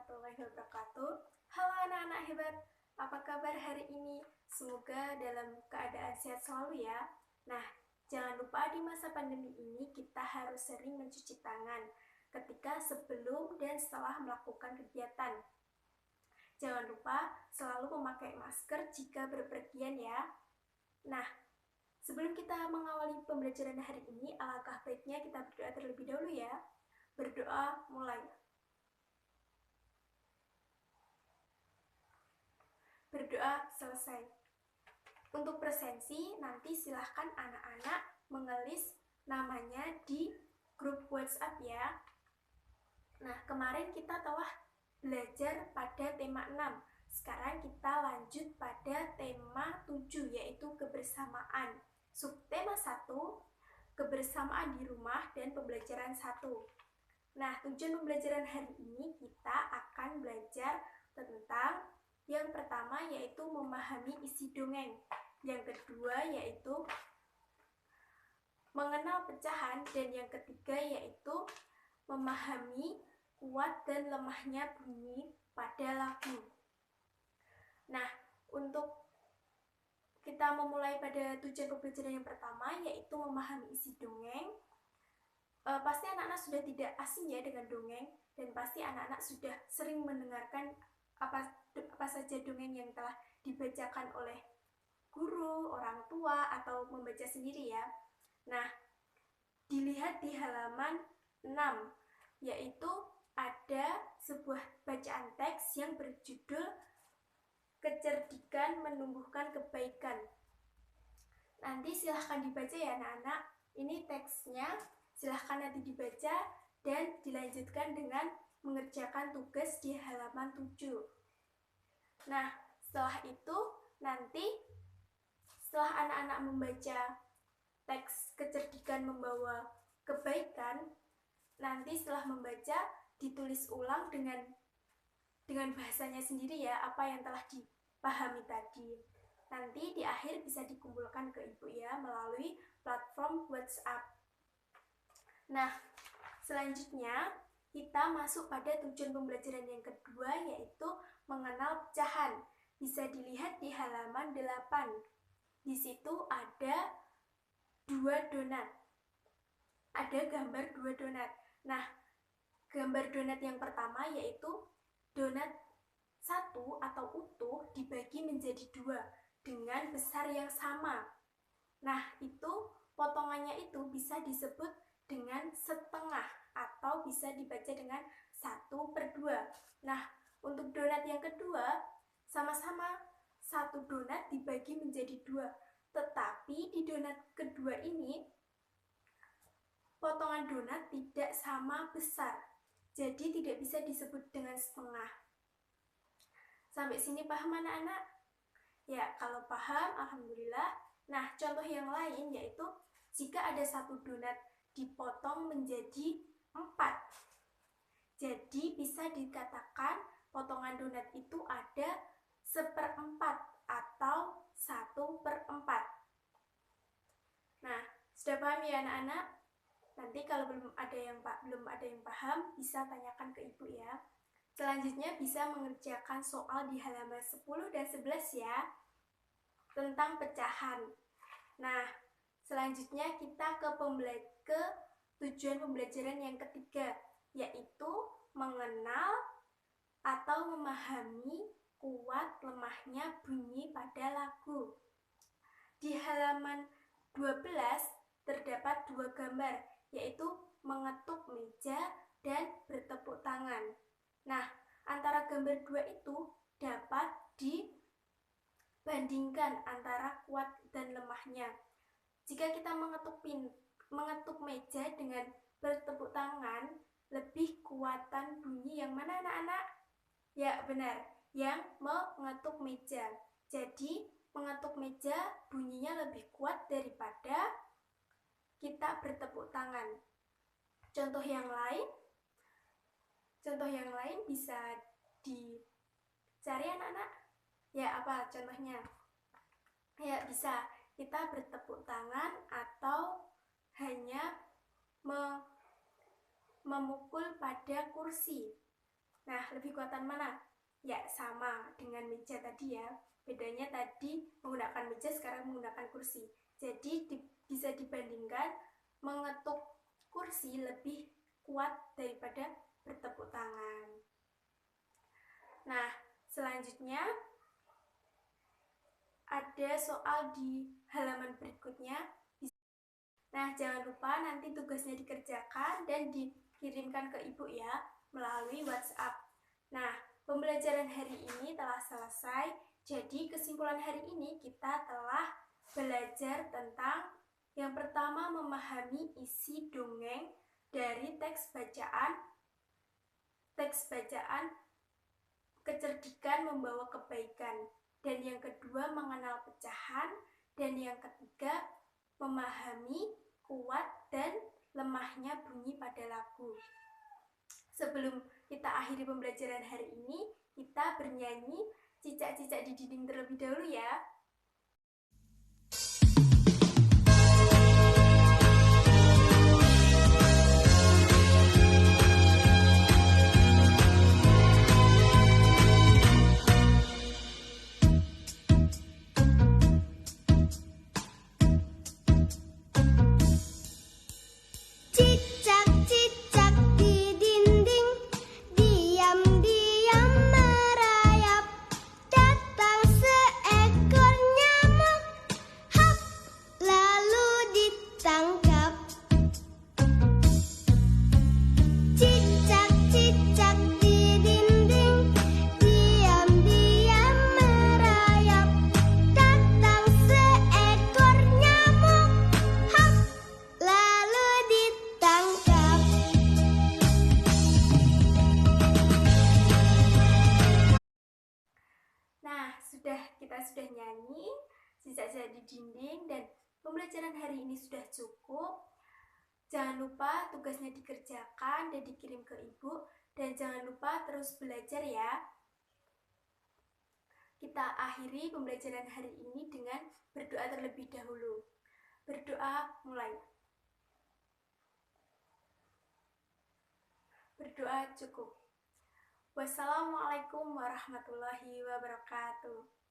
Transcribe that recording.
warahmatullahi wabarakatuh. Halo anak-anak hebat, apa kabar hari ini? Semoga dalam keadaan sehat selalu ya. Nah, jangan lupa di masa pandemi ini kita harus sering mencuci tangan ketika sebelum dan setelah melakukan kegiatan. Jangan lupa selalu memakai masker jika berpergian ya. Nah, sebelum kita mengawali pembelajaran hari ini, alangkah baiknya kita berdoa terlebih dahulu ya. Berdoa mulai. Berdoa selesai. Untuk presensi, nanti silahkan anak-anak mengelis namanya di grup WhatsApp ya. Nah, kemarin kita telah belajar pada tema 6. Sekarang kita lanjut pada tema 7, yaitu kebersamaan. Subtema 1, kebersamaan di rumah dan pembelajaran 1. Nah, tujuan pembelajaran hari ini kita akan belajar tentang yang pertama yaitu memahami isi dongeng. Yang kedua yaitu mengenal pecahan, dan yang ketiga yaitu memahami kuat dan lemahnya bunyi pada lagu. Nah, untuk kita memulai pada tujuan pembelajaran yang pertama yaitu memahami isi dongeng. Pasti anak-anak sudah tidak asing ya dengan dongeng, dan pasti anak-anak sudah sering mendengarkan apa saja dongeng yang telah dibacakan oleh guru, orang tua, atau membaca sendiri ya. Nah, dilihat di halaman 6, yaitu ada sebuah bacaan teks yang berjudul Kecerdikan Menumbuhkan Kebaikan. Nanti silahkan dibaca ya anak-anak. Ini teksnya, silahkan nanti dibaca dan dilanjutkan dengan mengerjakan tugas di halaman 7. Nah, setelah itu nanti setelah anak-anak membaca teks Kecerdikan Membawa Kebaikan, nanti setelah membaca ditulis ulang dengan bahasanya sendiri ya, apa yang telah dipahami tadi. Nanti di akhir bisa dikumpulkan ke ibu ya melalui platform WhatsApp. Nah, selanjutnya kita masuk pada tujuan pembelajaran yang kedua yaitu mengenal pecahan. Bisa dilihat di halaman 8. Di situ ada 2 donat. Ada gambar 2 donat. Nah, gambar donat yang pertama yaitu donat 1 atau utuh dibagi menjadi 2 dengan besar yang sama. Nah, itu potongannya itu bisa disebut dengan setengah atau bisa dibaca dengan 1/2. Nah, untuk donat yang kedua, sama-sama 1 donat dibagi menjadi 2. Tetapi di donat kedua ini, potongan donat tidak sama besar. Jadi tidak bisa disebut dengan setengah. Sampai sini paham anak-anak? Ya, kalau paham, alhamdulillah. Nah, contoh yang lain yaitu jika ada 1 donat dipotong menjadi 4. Jadi bisa dikatakan potongan donat itu ada 1/4 atau 1/4. Nah, sudah paham ya anak-anak? Nanti kalau belum ada yang paham, bisa tanyakan ke ibu ya. Selanjutnya bisa mengerjakan soal di halaman 10 dan 11 ya, tentang pecahan. Nah, selanjutnya kita ke tujuan pembelajaran yang ketiga, yaitu mengenal atau memahami kuat lemahnya bunyi pada lagu. Di halaman 12 terdapat 2 gambar, yaitu mengetuk meja dan bertepuk tangan. Nah, antara gambar 2 itu dapat dibandingkan antara kuat dan lemahnya. Jika kita mengetuk meja dengan bertepuk tangan, lebih kuatan bunyi yang mana anak-anak? Ya, benar, yang mengetuk meja. Jadi, mengetuk meja bunyinya lebih kuat daripada kita bertepuk tangan. Contoh yang lain bisa dicari anak-anak. Ya, apa contohnya? Ya, bisa kita bertepuk tangan atau hanya memukul pada kursi. Nah, lebih kuatan mana? Ya, sama dengan meja tadi ya. Bedanya tadi menggunakan meja, sekarang menggunakan kursi. Jadi bisa dibandingkan mengetuk kursi lebih kuat daripada bertepuk tangan. Nah, selanjutnya ada soal di halaman berikutnya. Nah, jangan lupa nanti tugasnya dikerjakan dan dikirimkan ke ibu ya melalui WhatsApp. Nah, pembelajaran hari ini telah selesai. Jadi kesimpulan hari ini kita telah belajar tentang yang pertama, memahami isi dongeng dari teks bacaan Kecerdikan Membawa Kebaikan, dan yang kedua mengenal pecahan, dan yang ketiga memahami kuat dan lemahnya bunyi pada lagu. Sebelum kita akhiri pembelajaran hari ini, kita bernyanyi Cicak-cicak di dinding terlebih dahulu ya. Cicak-cicak di dinding diam-diam merayap. Datang seekor nyamuk, hap, lalu ditangkap. Cicak-cicak di dinding diam-diam merayap. Datang seekor nyamuk, hap, lalu ditangkap. Nah, kita sudah nyanyi Cicak-cicak di dinding, dan pembelajaran hari ini sudah cukup. Jangan lupa tugasnya dikerjakan dan dikirim ke ibu, dan jangan lupa terus belajar ya. Kita akhiri pembelajaran hari ini dengan berdoa terlebih dahulu. Berdoa mulai. Berdoa cukup. Wassalamualaikum warahmatullahi wabarakatuh.